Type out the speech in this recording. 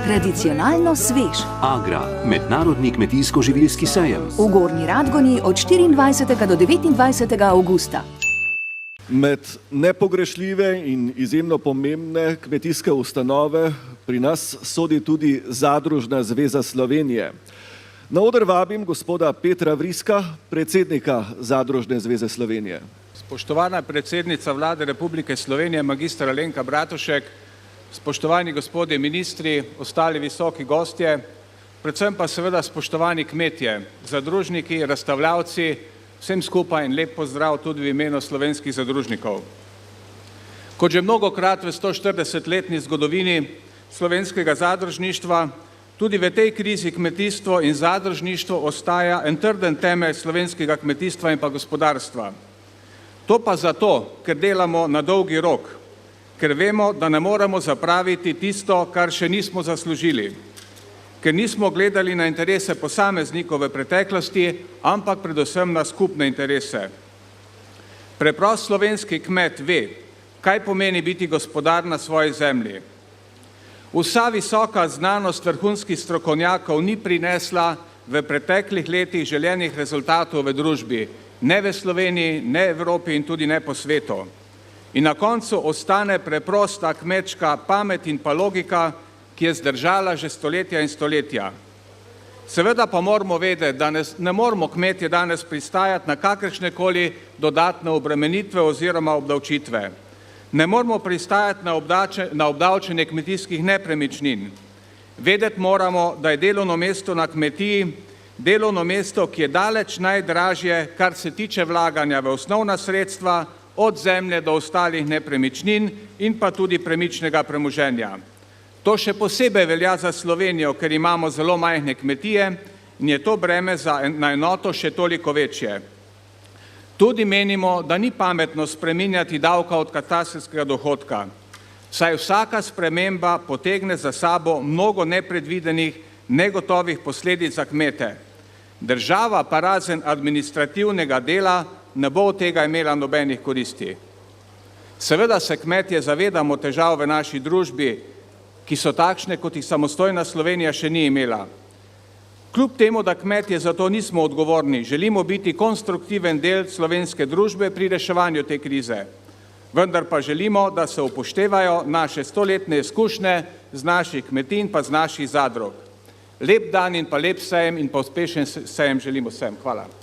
Tradicionalno svež. Agra, mednarodni kmetijsko-živilski sejem. V Gornji Radgoni od 24. do 29. avgusta. Med nepogrešljive in izjemno pomembne kmetijske ustanove pri nas sodi tudi Zadružna zveza Slovenije. Na oder vabim gospoda Petra Vriska, predsednika Zadružne zveze Slovenije. Spoštovana predsednica Vlade Republike Slovenije, magistra Alenka Bratušek, spoštovani gospodje ministri, ostali visoki gostje, predvsem pa seveda spoštovani kmetje, zadružniki, razstavljavci, vsem skupaj in lep pozdrav tudi v imenu slovenskih zadružnikov. Kot že mnogokrat v 140-letni zgodovini slovenskega zadružništva, tudi v tej krizi kmetijstvo in zadružništvo ostaja en trden temelj slovenskega kmetijstva in pa gospodarstva. To pa zato, ker delamo na dolgi rok, ker vemo, da ne moremo zapraviti tisto, kar še nismo zaslužili, ker nismo gledali na interese posameznikov v preteklosti, ampak predvsem na skupne interese. Preprost slovenski kmet ve, kaj pomeni biti gospodar na svoji zemlji. Vsa visoka znanost vrhunskih strokovnjakov ni prinesla v preteklih letih želenih rezultatov v družbi, ne v Sloveniji, ne v Evropi in tudi ne po svetu. In na koncu ostane preprosta kmečka pamet in pa logika, ki je zdržala že stoletja in stoletja. Seveda pa moramo vedeti, da ne moramo kmetje danes pristajati na kakršnekoli dodatne obremenitve oziroma obdavčitve. Ne moramo pristajati na obdavčenje kmetijskih nepremičnin. Vedeti moramo, da je delovno mesto na kmetiji delovno mesto, ki je daleč najdražje, kar se tiče vlaganja v osnovna sredstva, od zemlje do ostalih nepremičnin in pa tudi premičnega premoženja. To še posebej velja za Slovenijo, ker imamo zelo majhne kmetije in je to breme na enoto še toliko večje. Tudi menimo, da ni pametno spreminjati davka od katastrskega dohodka, saj vsaka sprememba potegne za sabo mnogo nepredvidenih, negotovih posledic za kmete. Država pa razen administrativnega dela ne bo od tega imela nobenih koristi. Seveda se kmetje zavedamo težav v naši družbi, ki so takšne, kot jih samostojna Slovenija še ni imela. Kljub temu, da kmetje za to nismo odgovorni, želimo biti konstruktiven del slovenske družbe pri reševanju te krize. Vendar pa želimo, da se upoštevajo naše stoletne izkušnje z naših kmetij in pa z naših zadrug. Lep dan in pa lep sejem in pa uspešen sejem želimo vsem. Hvala.